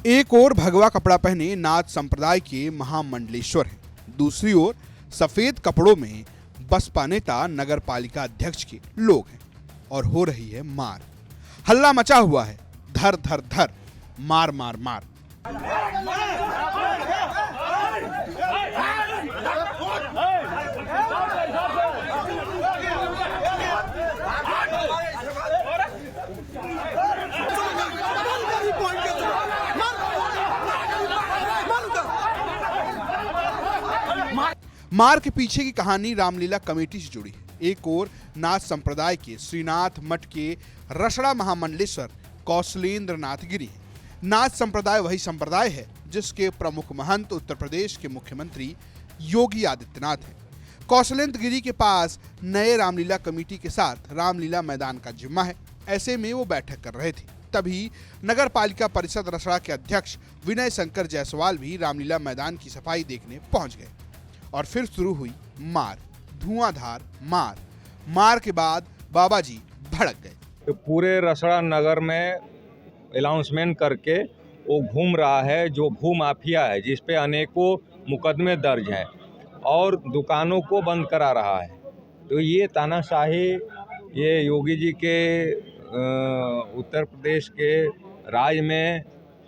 एक ओर भगवा कपड़ा पहने नाथ संप्रदाय के महामंडलेश्वर हैं, दूसरी ओर सफेद कपड़ों में बसपा नेता नगर पालिका अध्यक्ष के लोग हैं और हो रही है मार। हल्ला मचा हुआ है, धर धर धर, मार मार मार। मार के पीछे की कहानी रामलीला कमेटी से जुड़ी है। एक ओर नाथ संप्रदाय के श्रीनाथ मठ के रसड़ा महामंडलेश्वर कौशलेंद्र नाथ गिरी है। नाथ संप्रदाय वही संप्रदाय है जिसके प्रमुख महंत उत्तर प्रदेश के मुख्यमंत्री योगी आदित्यनाथ हैं। कौशलेंद्र गिरी के पास नए रामलीला कमेटी के साथ रामलीला मैदान का जिम्मा है। ऐसे में वो बैठक कर रहे थे, तभी नगर पालिका परिषद रसड़ा के अध्यक्ष विनय शंकर जायसवाल भी रामलीला मैदान की सफाई देखने पहुंच गए और फिर शुरू हुई मार, धुआंधार मार। मार के बाद बाबा जी भड़क गए। तो पूरे रसड़ा नगर में अनाउंसमेंट करके वो घूम रहा है जो भू माफिया है, जिस पे अनेकों मुकदमे दर्ज हैं और दुकानों को बंद करा रहा है। तो ये तानाशाही ये योगी जी के उत्तर प्रदेश के राज में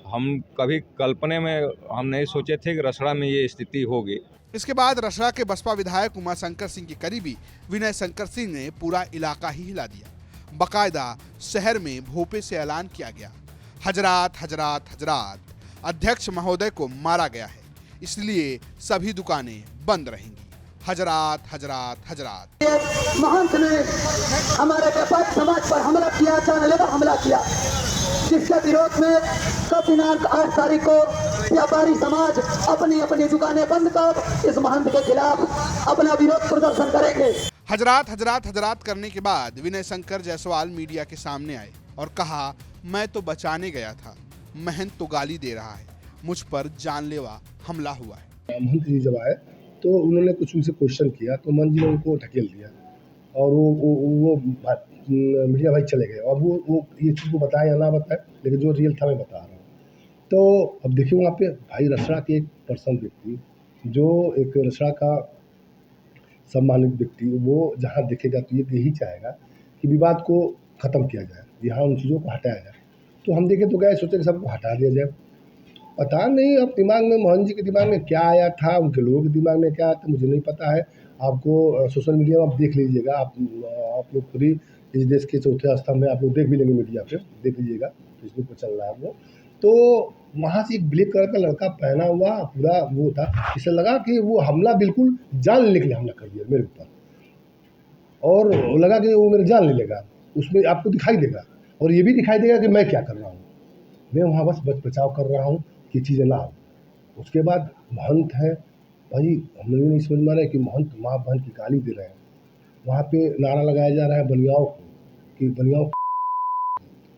हम कभी कल्पना में हम नहीं सोचे थे कि रसड़ा में ये स्थिति होगी। इसके बाद रसड़ा के बसपा विधायक उमाशंकर सिंह के करीबी विनय शंकर सिंह ने पूरा इलाका ही हिला दिया। बकायदा शहर में भोपे से ऐलान किया गया, हजरात हजरात हजरात, अध्यक्ष महोदय को मारा गया है, इसलिए सभी दुकानें बंद रहेंगी। हजरात हजरात हजरात। महंत ने हमारे व्यापारी समाज पर हमला किया, जानलेवा हमला किया, जिसके विरोध में कल दिनांक 8 तारीख को व्यापारी समाज अपनी अपनी दुकानें बंद कर इस महंत के खिलाफ अपना विरोध प्रदर्शन करेंगे। हजरात हजरात हजरात करने के बाद विनय शंकर जायसवाल मीडिया के सामने आए और कहा, मैं तो बचाने गया था, महंत तो गाली दे रहा है, मुझ पर जानलेवा हमला हुआ है। महंत जी जब आए तो उन्होंने कुछ उनसे क्वेश्चन किया तो महंत जी ने उनको ढकेल दिया और वो मीडिया भाई चले गए। और वो ये चीज़ को बताया या ना बताए, लेकिन जो रियल था मैं बता रहा हूँ। तो अब देखिए वहाँ पे भाई रसड़ा के एक पर्सन व्यक्ति, जो एक रसड़ा का सम्मानित व्यक्ति, वो जहाँ देखेगा तो ये यही चाहेगा कि विवाद को ख़त्म किया जाए, यहाँ उन चीज़ों को हटाया जाए। तो हम देखे तो गए, सोचे कि सबको हटा दिया जाए। पता नहीं अब दिमाग में मोहन जी के दिमाग में क्या आया था, उनके लोगों के दिमाग में क्या आया था, मुझे नहीं पता है। आपको सोशल मीडिया में आप देख लीजिएगा, आप लोग पूरी इस देश के चौथे स्तंभ में आप लोग देख भी लेंगे, मीडिया पे देख लीजिएगा, फेसबुक पर चल रहा है वो। तो वहाँ से एक ब्लैक कलर का लड़का पहना हुआ पूरा वो था, इससे लगा कि वो हमला बिल्कुल जान लेने के लिए हमला कर दिया मेरे ऊपर, और लगा कि वो मेरे जान ले लेगा, उसमें आपको दिखाई देगा और ये भी दिखाई देगा कि मैं क्या कर रहा हूँ। मैं वहाँ बस बचाव कर रहा हूँ कि चीज़ें ना हो। उसके बाद महंत है भाई, हम लोग नहीं समझ में आ रहा है कि महंत माँ बहन की गाली दे रहे हैं। वहाँ पे नारा लगाया जा रहा है बनियाओं को कि बनियाओं।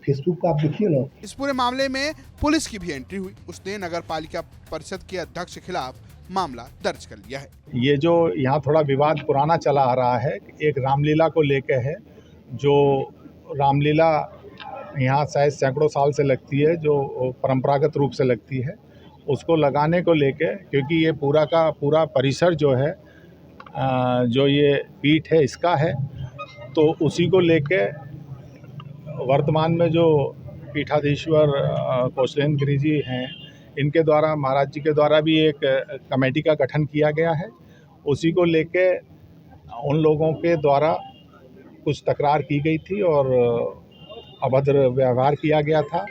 फेसबुक पर आप देखिए ना। इस पूरे मामले में पुलिस की भी एंट्री हुई। उसने नगर पालिका परिषद के अध्यक्ष के खिलाफ मामला दर्ज कर लिया है। ये जो यहाँ थोड़ा विवाद पुराना चला आ रहा है, एक रामलीला को लेके है, जो रामलीला यहाँ शायद सैकड़ों साल से लगती है, जो परंपरागत रूप से लगती है, उसको लगाने को लेके, क्योंकि ये पूरा का पूरा परिसर जो है, जो ये पीठ है इसका है, तो उसी को लेके वर्तमान में जो पीठाधीश्वर कौशलेंद्र गिरी जी हैं, इनके द्वारा, महाराज जी के द्वारा भी एक कमेटी का गठन किया गया है। उसी को लेके उन लोगों के द्वारा कुछ तकरार की गई थी और अभद्र व्यवहार किया गया था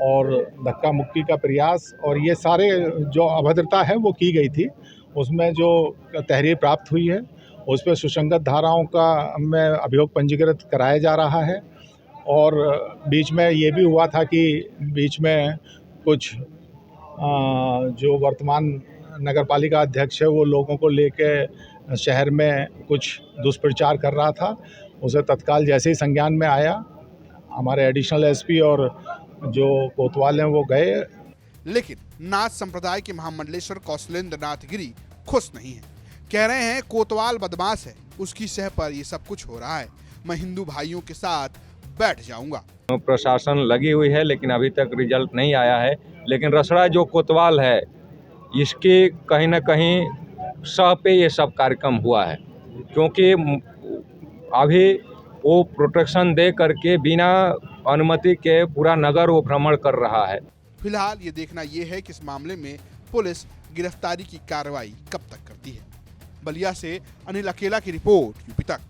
और धक्का मुक्की का प्रयास, और ये सारे जो अभद्रता है वो की गई थी। उसमें जो तहरीर प्राप्त हुई है उस पर सुसंगत धाराओं का में अभियोग पंजीकृत कराया जा रहा है। और बीच में ये भी हुआ था कि बीच में कुछ जो वर्तमान नगर पालिका अध्यक्ष है वो लोगों को लेके शहर में कुछ दुष्प्रचार कर रहा था। उसे तत्काल जैसे ही संज्ञान में आया, हमारे एडिशनल एसपी और जो कोतवाल हैं वो गए। लेकिन नाथ संप्रदाय के महामंडलेश्वर कौशलेंद्र नाथ गिरी खुश नहीं है। कह रहे हैं कोतवाल बदमाश है, उसकी सह पर ये सब कुछ हो रहा है। मैं हिंदू भाइयों के साथ बैठ जाऊंगा। प्रशासन लगी हुई है लेकिन अभी तक रिजल्ट नहीं आया है। लेकिन रसड़ा जो कोतवाल है इसके कहीं ना कहीं सह पे ये सब कार्यक्रम हुआ है, क्योंकि अभी वो प्रोटेक्शन दे करके बिना अनुमति के पूरा नगर वो भ्रमण कर रहा है। फिलहाल ये देखना ये है कि इस मामले में पुलिस गिरफ्तारी की कार्रवाई कब तक करती है। बलिया से अनिल अकेला की रिपोर्ट, यूपी तक।